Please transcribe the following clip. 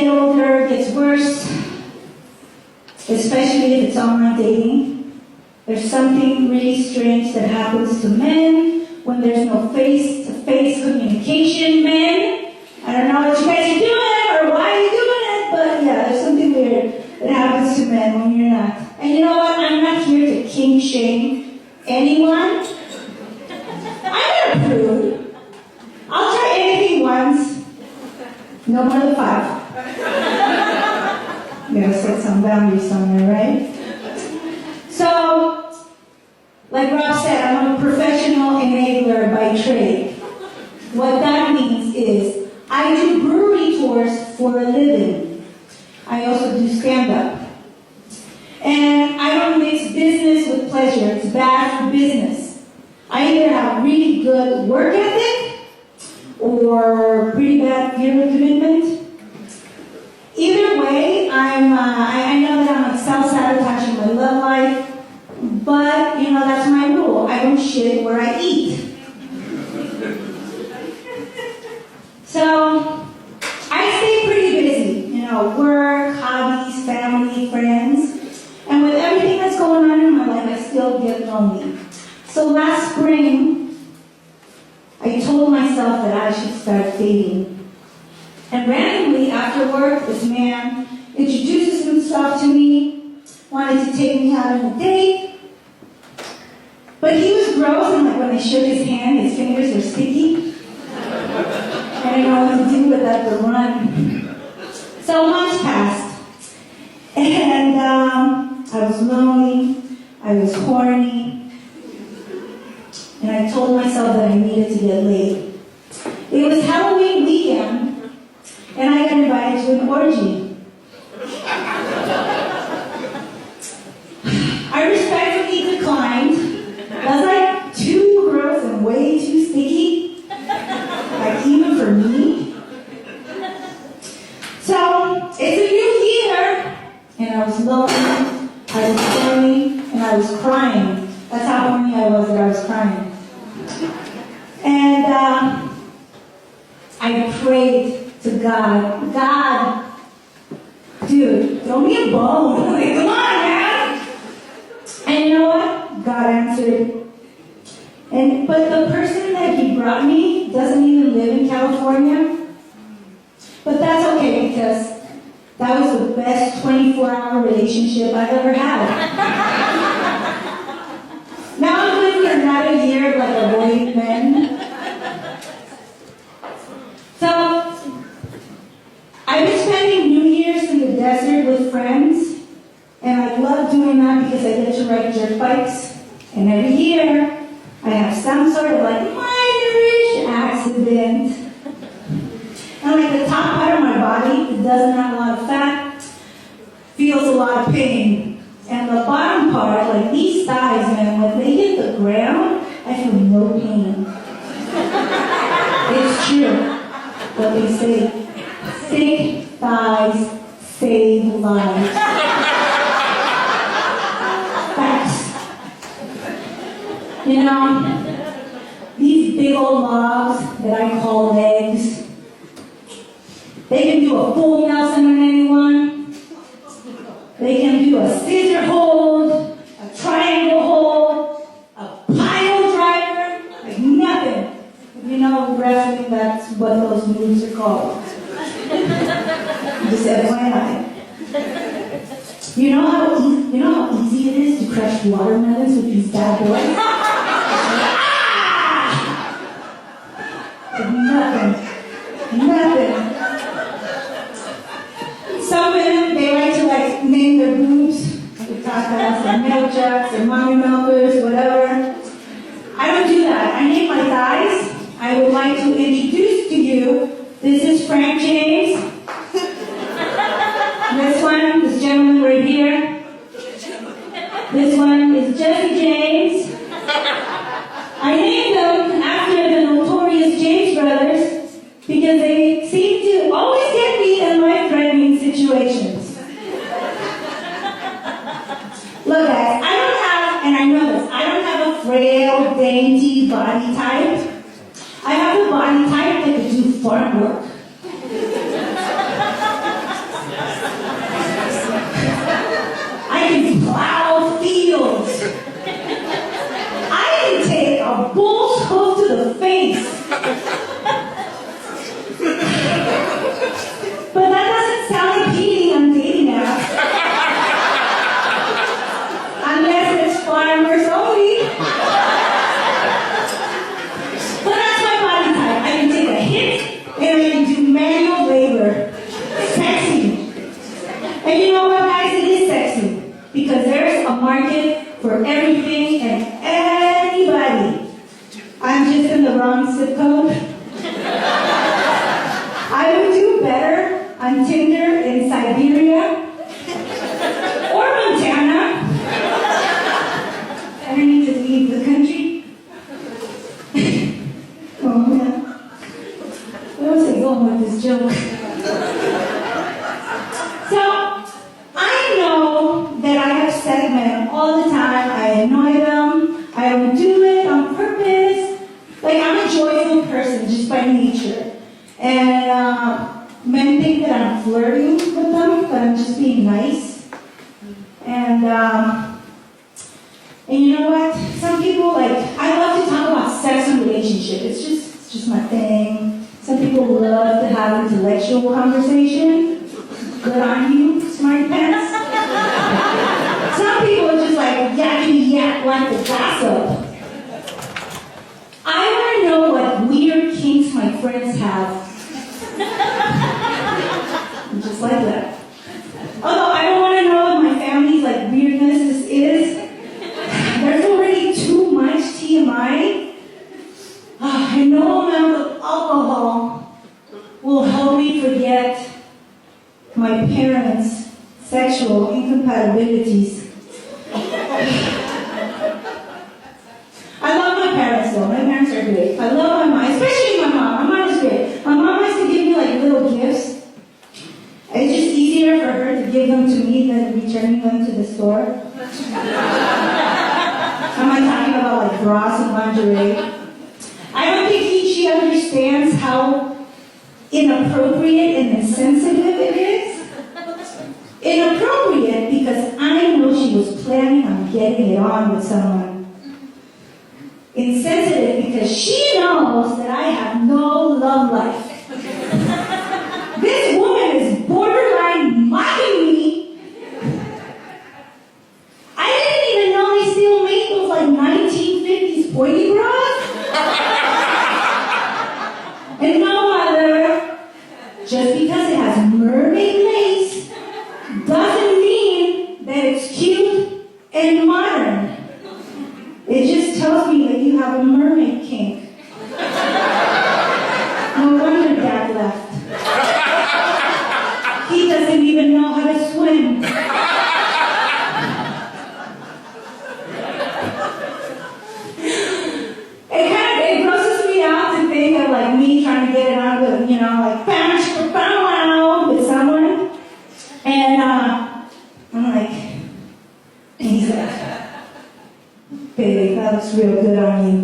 get older, it gets worse, especially if it's online dating. There's something really strange that happens to men when there's no face-to-face communication. Men, I don't know what you guys are doing or why you're doing it, but yeah, there's something weird that happens to men when you're not. And you know what? I'm not here to kink shame anyone. I'm not a prude. I'll try anything once. No more than 5. You gotta set some boundaries somewhere, right? So, like Rob said, I'm a professional enabler by trade. What that means is I do brewery tours for a living. I also do stand-up. And I don't mix business with pleasure. It's bad for business. I either have really good work ethic or pretty bad fear of commitment. Either way, I know that I'm like self-sabotaging my love life, but you know, that's my rule. I don't shit where I eat. So, I stay pretty busy, you know, work, hobbies, family, friends. And with everything that's going on in my life, I still get lonely. So last spring, I told myself that I should start dating. And randomly, after work, this man introduces himself to me, wanted to take me out on a date. But he was gross, and like when I shook his hand, his fingers were sticky. I didn't know what to do with that to run. So months passed. And I was lonely, I was horny, and I told myself that I needed to get laid. It was Halloween weekend, and I got invited to an orgy. I respectfully declined. That was like too gross and way too sticky, like even for me. So, it's a new year, and I was lonely. I was horny, and I was crying. That's how horny I was that I was crying. And I prayed to God. God, dude, throw me a bone. Like, come on, man. And you know what? God answered. But the person that he brought me doesn't even live in California. But that's okay, because that was the best 24-hour relationship I've ever had. Now I'm living another year like avoiding men. So, I've been spending New Year's in the desert with friends, and I love doing that because I get to ride dirt bikes. And every year, I have some sort of like minor-ish accident. And like the top part of my body, it doesn't have a lot of fat, feels a lot of pain. And the bottom part, like these thighs, man, when they hit the ground, I feel no pain. It's true. What they say, thick thighs save lives. Facts. You know, these big old logs that I call legs, they can do a full Nelson on anyone. They can do a scissor hold, a triangle hold, a pile driver, like nothing. You know, wrestling, that's what those moves are called. Just FYI. You know how easy it is to crush watermelons with these bad boys? Nothing. Some women, they like to like name their boobs, the tatas, and milk jugs, and mommy milkers, whatever. I don't do that. I name my thighs. I would like to introduce to you, this is Frank James. This one, this gentleman right here. This one is Jesse James. I named them after the notorious James brothers because they seem to always get me in life-threatening situations. Look guys, I don't have, and I know this, I don't have a frail, dainty body type. I have a body type that can do farm work. and I can do manual labor. Sexy. And you know what, guys? It is sexy. Because there's a market for everything and anybody. I'm just in the wrong zip code. I would do better on Tinder in Siberia or Montana. I don't need to leave the country. Oh man. Where was I going with this joke? So, I know that I have upset men all the time. I annoy them. I don't do it on purpose. Like, I'm a joyful person just by nature. And men think that I'm flirting with them, but I'm just being nice. And you know what? Some people, like, I love to talk about sex and relationship. It's just my thing. Some people love to have intellectual conversation. Good on you, smarty pants. Some people are just like yakety yak like the gossip. I want to know what weird kinks my friends have. Just like that. Although I don't want to know what my family's like weirdness is. There's already too much TMI. And no amount of alcohol will help me forget my parents' sexual incompatibilities. I love my parents though. My parents are great. I love my mom, especially my mom. My mom is great. My mom likes to give me like little gifts. It's just easier for her to give them to me than returning them to the store. I'm not talking about like bras and lingerie. I don't think she understands how inappropriate and insensitive it is. Inappropriate because I know she was planning on getting it on with someone. Insensitive because she knows that I have no love life. This woman is borderline mocking me. I didn't even know they still make those like 1950s pointy bras. And no, mother, just because it has mermaid lace doesn't mean that it's cute and modern. It just tells me that you have a mermaid kink. No wonder Dad left. He doesn't even know how to swim. It grosses me out to think of like me trying to get it on with, you know, like with someone. And I'm like, and he's like, baby, that looks real good on you.